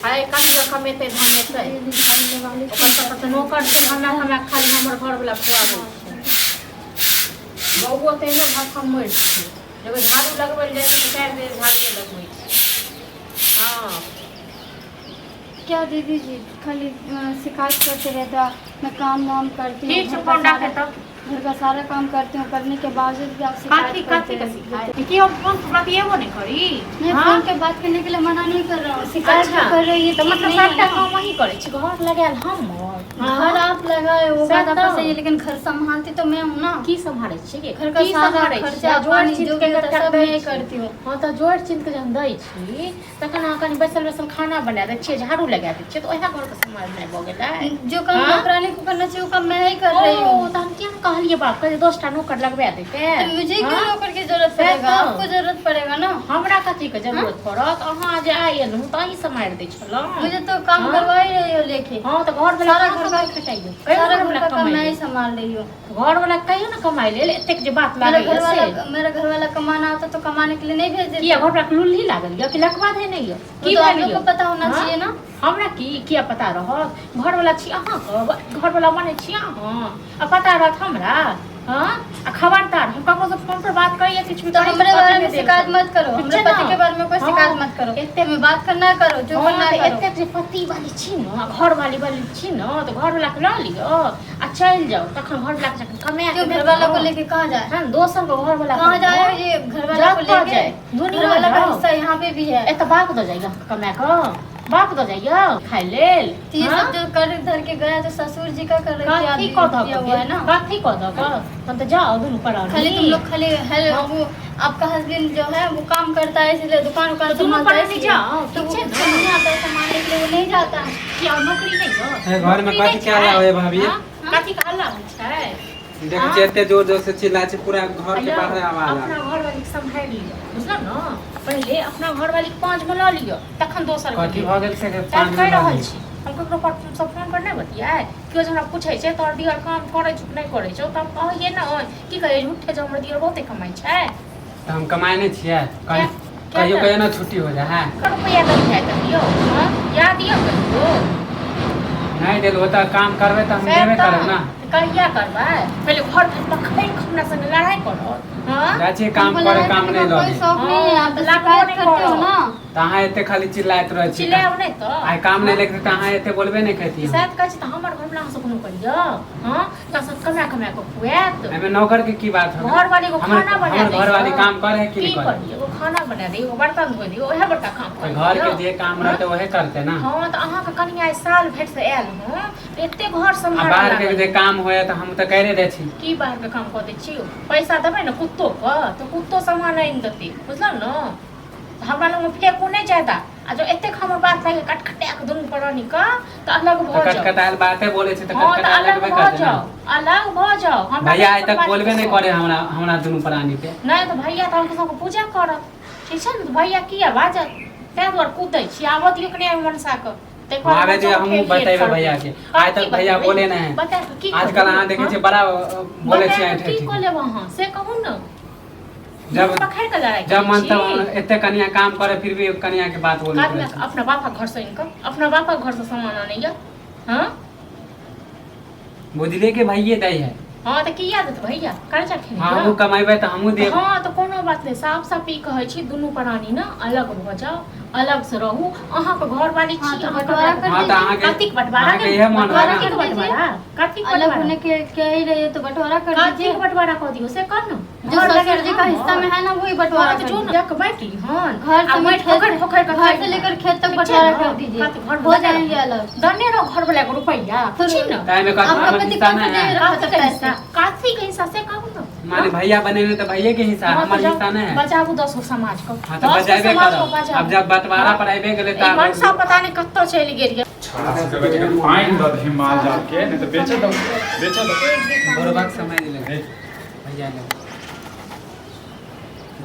आए कभी कमेते धमेते ओकर त नौकर से हमरा खाली हमर घर वाला खुआबै छै बौओ त एनो भात हम मर छी जब झाड़ू लगबै जाइ छै 4 बेर झाड़ू लगबै छै। हां क्या दीदी जी खाली शिकायत करते रहता। मैं काम वाम करती हूँ, ठीक है फोन रखे तो घर का सारा काम करती हूँ, करने के बावजूद भी आप शिकायत करते हैं। कि हम फोन पर बतिएबो नहीं करी। नहीं फोन पे बात करने के लिए मना नहीं कर रहा हूँ, शिकायत कर रही है तो मतलब सबटा काम वही करे छी। घर लगाल हम घर आप लगाए वो बात आपका सही है, लेकिन घर संभालती तो मैं हूँ ना। की संभाले छी घर का सारा खर्चा पानी जो भी होता है सब मैं ही करती हूँ। हां त जोड़ चिंत के जन दै छी तखन अहाँ कनी बैसल बैसल खाना बना दै छियै, झाड़ू लगा दै छियै, तो ओहे घर के संभालनाइ भ गेलै। जो काम नौकरानी को करना चाहिए वो काम मैं ही कर रही हूँ। तो हम क्या कहलिए बाप के 10टा नौकर लगवा देते। तो मुझे क्यों नौकर की जरूरत पड़ेगा? आपको जरूरत पड़ेगा ना। हमरा कथी के जरूरत पड़त? अहाँ जे आइल हूं त ही समार दै छलो। मुझे तो काम करवा ही रही हो लेके। हां तो घर वाला घर का खटाइयो सारा घर का काम मैं ही संभाल रही हूँ। घर वाला कहियो ना कमाई ले एतेक जे बात लागे से। मेरा घर वाला कमाना होता तो कमाने के लिए नहीं भेज देते। किया घर वाला लुल्ली लागल या कि लखवा दे नहीं की तो आप लोग को पता होना चाहिए ना। हमरा की किया पता रहत? घर वाला छी अहाँ के घर वाला माने छी अहाँ आ पता रहत हमरा। हां आ खबरदार हम ककरो से फोन पर बात करिए किछ भी तो हमरे बारे में शिकायत मत करो, हमरे पति के बारे में कोई शिकायत मत करो। एते में बात करना करो जो करना करो। एते जे पति वाली छी न घर वाली छी न तो घर वाला के ल लियो आ चल जाओ तखन घर वाला के कमाए के घर वाला को लेके कहां जाए? हां दोसर को घर वाला कहां जाए? ये घर वाला को लेके दुनिया वाला का हिस्सा यहाँ पे भी है। एत बाप दो जाइए कमाए को बाप दो जाइए खाई लेल। ये सब जो कर धर के गया तो ससुर जी का कर रही कथी को दो है ना कथी को दो हम तो जाओ दुनु पर खाली तुम लोग खाली वो आपका हस्बैंड जो है वो काम करता है इसलिए दुकान संभालता है। नहीं जाओ तो वो नहीं आता है संभालने के लिए, वो नहीं जाता है। क्या नौकरी नहीं हो घर में कथी क्या है भाभी? कथी का हल्ला है? देखो चेते जोर जोर से चिल्ला छै पूरा घर के बाहर आवाज। अपना घर वाली संभाल लियो बुझल न। पहले अपना घर वाली 5 में ल लियो तखन दोसर कथी भ गेल से 5 में रहल छी। हम ककरो पर सब फोन पर नहीं बतियाए कियो हमरा पूछै छै तोर दियर काम करै छै नहीं करै छै त हम कहिए न की कहे झूठे जो हमर दियर बहुते कमाई छै त हम कमाई नहीं छियै। कहियो कहियो ना छुट्टी हो जाए है रुपया दे जाए त दियो हां याद दियो कहियो नहीं देल होता काम करबे त हम देबे करब ना। कहिया करबे? पहले घर पर खैर हमरा संग लड़ाई करो। हां जाचे काम करे काम नहीं कोई लगे शौक नहीं है, आप शिकायत करते हो ना। तहां एते खाली चिल्लाइत रह छी। चिल्लाओ नहीं तो आइ काम नहीं लेके तहां एते बोलबे नहीं कहती। शायद कह त हमर घर वाला से कोनो करियो। हां त सब कमा कमा के खुआत। एमे नौकर के की बात है? घर वाली को खाना बना दे। घर वाली काम करे कि नहीं करे? वो खाना बना दे, वो बर्तन धो दे, ओहे बड़का काम करे। घर के जे काम रहते ओहे करते ना। हां त अहाँ के कनिया साल भेट से आयल हो एते घर संभाल। बाहर के जे काम होय त हम त करे दे छी। की बाहर के काम कर दे छी? पैसा देबै न कुत्तो को तो कुत्तो सामान नहीं देती बुझल न। हमरा लग में फेंकू नहीं जाता आ जो एते हमर बात लागे कटकटा के दुनु प्राणी का त अलग भ जाओ। कटकटाल बातें बोले छै त कटकटा लगबे कर देना। अलग भ जाओ। भैया आइ तक बोलबे नहीं करे हमरा दुनु प्राणी पे। नहीं तो भैया त हमके सब पूजा करत ठीक छै न। भैया किया बाजत तै दुआर कूदै छी आबत यो कने मनसा के आगे जे हम बताइबे भैया के आइ तक भैया बोले नहीं। आजकल अहाँ देखे छी बड़ा बोले छी ऐठे की को लेब अहाँ से कहू न। जब मन तब एते कनिया काम करे फिर भी कनिया के बात बोले। अपना बापा घर से इनकम अपना बापा घर से सामान आने या हां बुझले के भैये दै है। हां त किया देत भैया कर्जा खेने। हां हमहु कमाइबे त हमहु देब। हां त कोनो बात नहीं साफ साफ ई कहै छी दुनु प्राणी न अलग भ जाओ अलग से रहू। अहाँ के घर वाली छी तो बंटवारा कर हां त अहाँ के कतिक बंटवारा के यह मन बंटवारा के बंटवारा कतिक अलग होने के कह ही रही है तो बंटवारा कर दीजिए। कतिक बंटवारा कर दियो से कर न। जो ससुर जी का हिस्सा में है ना वही बंटवारा कर जो जक बैठ ली हन घर से ठोकर ठोकर का घर से लेकर खेत तक बंटवारा कर दीजिए। हो जाएंगे अलग दने रो घर वाला को रुपया छी न। काहे में आपका पति हिस्सा कौन नहीं सा है। दे रखा है? काथी के हिस्सा से कहू न। माने भैया बनेने त भैये के हिस्सा हमर हिस्सा नहीं है। बचाबू 10 समाज को। हां त बचाबे कर। अब जब बंटवारा पर आइबे गेले त मनसा पता नहीं कत्तो चली गेल गे। फाइन द दे माल जाल के नहीं तो बेच दो। बरबाद समय दिले भैया ने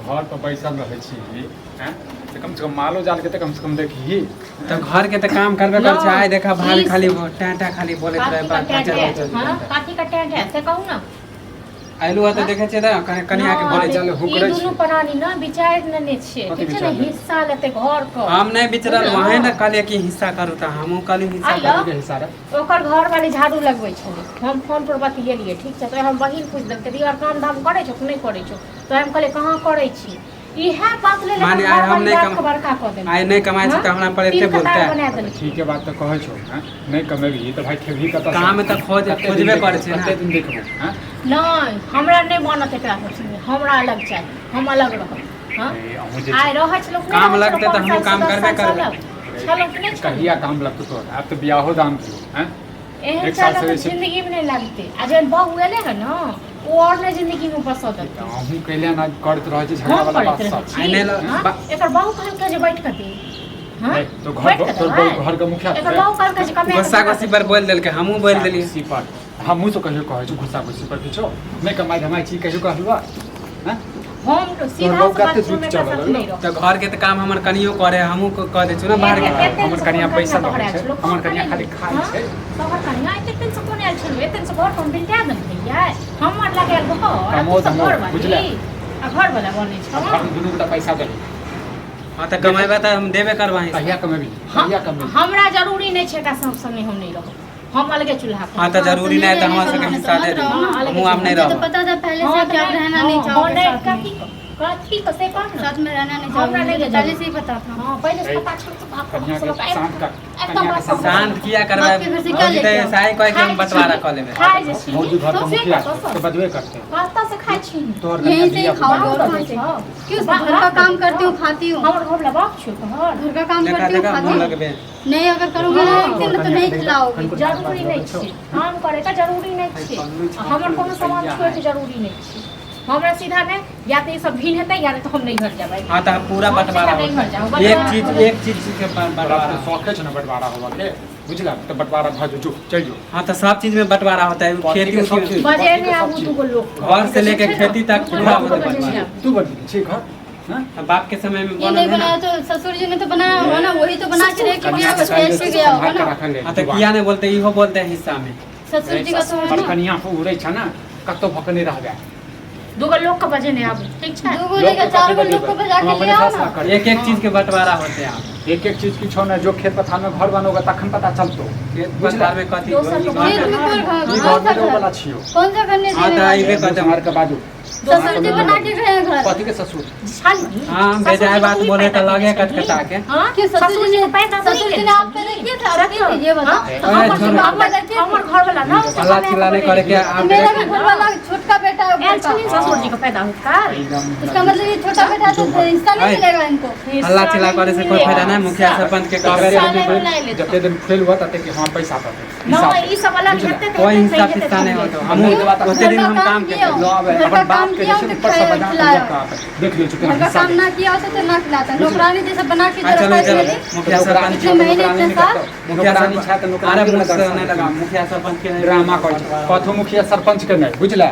घर पर पैसा रहे छी हैं तो कम से कम मालो जाल के तो कम से कम देखी त घर के त काम करबे कर छै। आइ देखा भाभी खाली टाटा खाली बोलत रहे बात हां काथी का टेंट है से कहू न। आइलू तो देखे छे त कनिया के बोले चल हुकरे ई दुनु प्राणी ना विचार ने छे कथी ठीक है ना विचार? हिस्सा लेते घर क हम नहीं बिचरल वहां ना कहले कि हिस्सा करू त हमहू कहली हिस्सा आइलो। करू के हिस्सा रे। ओकर घर वाली झाड़ू लगबै छलै हम फोन पर बतियेलिए ठीक छै तो हम बहिन पूछ देलकै दी और काम धाम करै छौ कि नहीं करै छौ तो हम कहले कहाँ करै छी इहे बात ले माने घर आइ हम वाली नहीं बात कम- के बड़का क देलकै आइ नहीं कमाइ छै त हमरा पर एते तीन कतार बोलते बना देलकै ठीक है बात तो कहै छौ हैं नहीं कमेबी तो भाई खेबही कत काम त खोजबे करे छै ना। कते दिन देखबो हैं नहीं हमरा नहीं बनत एकरा सब संगे हमरा अलग चाहिए हम अलग रहब हां ए, अहूँ जे आइ रहै छ लोग काम लगतै त हमहूँ काम करबे करबै। चलो कि नहीं कहिया काम लगतो तो अब तो बियाहो दान कियो हैं एहन एक साल चलो से तो वैसे- जिंदगी में नहीं लगते आ जब बहू एले है ना वो और ने जिंदगी में बसो देते अहूँ कैले ना करत रहै छै झगड़ा हम वाला बात करैत सब रहै आइ नहि छी ल- हाँ? बा- एकर बहू कहलकै जे बैठ के दे हाँ? नहीं, तो घर बैठ के तो देबै? घर के मुखिया एकर बहू कहलकै जे कमे गुस्सा गुस्सी पर बोल देलकै हमहू बोल देलियै। गुस्सा पर हमहूँ तो कहियो कहै छी गुस्सा गुस्सी पर किछो नहीं कमाई धमाई छी कहियो कहलुआ हैं हम तो सीधा बहू से बात कते सुनने झूठ का चलल साथ है? नहीं रहो त घर के त काम हमर कनियो करे हमहू कह दे छु ना बाहर के एते हमर से कनिया कोन पैसा कनिया लगै छै पकड़ायल छै, लोग हमर कनिया कनिया खाली खाइ हाँ? छै तोहर कनिया एते दिन से कोन आयल छलु एते से घर पर बिल्टा दन भैया हमर लगायल घर आ कमो तू सब धमो, घर वाली बुझले? आ घर वाला बनै छ हम दुनू गोटा पैसा देली हां त कमाइबा त हम देबे करबाही। कहिया कमेबी कहिया कमेबी हमरा जरूरी नहीं छै का संगे हम नहीं रहब हम अलगे चूल्हा पर हां त जरूरी नहीं त हमरा सबके हिस्सा दे दे हमहू आब नहीं मुझे तो रहब। पता था पहले से कि आप रहना नहीं चाहोगे साथ में। कथी को से कहना साथ में रहना नहीं हमरा चाहोगे नहीं मुझे के पहले जरूरत। से ही पता था। हां पहले से पता छल तो बाप कन्या के सब शांत कर एकदम कन्या के बात शांत किया करबे आपके घर से क्या भौजी लेके त आओ? साई कह के हम बंटवारा क लेबे। खाए जे छी भौजी घर के तो से मुखिया कतो तो सब बदवे करते पास्ता से खाए छी तोहर यहीं कन्या से ही बिया खाओ बुआ- और कहाँ से? क्यों घर का काम करती हूँ खाती हूँ हमर घर बाप छु घर घर का काम देखा करती हूँ देखा खाती मुंह हूँ लगबे। नहीं अगर करूँगी ना एक दिन तो नहीं खिलाओगी जरूरी नहीं छै काम करे का जरूरी नहीं छै हमर कोनो सामान छोड़ के जरूरी नहीं छै हमरा सीधा ने या तो ये सब भीन हेतै या तो हम नहीं घर जेबै हां त पूरा हम बंटवारा सीधा नहीं घर जाऊं हो। एक चीज के बड़ा बंटवारा। शौक है ना बंटवारा होगा के बुझला तो बंटवारा भ जो चल जो हां त सब चीज में बंटवारा होता है खेती सब उती चीज। बजे ने आबू दू गो लोग घर से लेके खेती तक पूरा होता है बंटवारा। तू बन छी घर हैं बाप के समय में ये बनल नहीं है ना। बनाया तो ससुर जी ने तो बनाया होगा ना वही तो बना के लेके कन्या गया के बस ऐसे गया होगा संभाल के ना रखल ले हां त किया नहीं बोलते इहो बोलते हैं हिस्सा में। ससुर जी का तो है पर ना कन्या को उड़ै छ ना कतो भकने रह गया दू गो लोग के बजे ने आबू ठीक छै दो गो लेकर चार गो लोग को बजा हम के अपने ले आओ फैसला ना कर एक एक चीज के बंटवारा होते हैं आप। एक एक चीज की छो ना जो खेत पथार में घर बनोगा तखन पता चलतो खेत बंटवार में कथी दोसर के घर खेत में- में कौन ई घर घर में कौन सा वाला घर छियो कौन सा करने हाँ, तो आइबे देने करते हमार के बाजू ससुर जी बना के गए हैं घर पति के ससुर छाली हाँ बेजाय बात बोले तो लगे कटकटा के। हां क्यों ससुर जी को पैदा ससुर जी ने आप पे देखिए था आप देखिए ये बताओ हमर छोड़ो। हमर घर वाला ना हल्ला चिल्ला नहीं करे के आप मेरा भी घर वाला छोटका बेटा है एल ऊपर का। छली ससुर जी को पैदा होत का एकदम इसका मतलब ये छोटा बेटा तो हिस्सा नहीं आए। मिलेगा इनको हल्ला चिल्ला करे से कोई फायदा नहीं। मुखिया सरपंच के कहबे हिस्सा रे नहीं मिलाए ले तो। जते दिन फेल हुआ तते के हां पैसा पाते ना ई सब अलग हेते तो कोई हिस्सा पिस्सा नहीं होता। हम उतने दिन हम काम किया के लो अब घर का अपन बाप काम के किया जैसे तो ऊपर से बना के खिलाया। का देख लियो चुके घर का हिस्सा काम ना किया होता तो ना खिलाता नौकरानी जैसा बना के चलो रखा इधर है मुखिया सरपंच इतने महीने इतने साल मुखिया नौकरानी छा सरपंच तो अरे नौकरानी मुझसे नहीं लगा मुखिया सरपंच के ड्रामा कर कथो मुखिया सरपंच के नहीं बुझला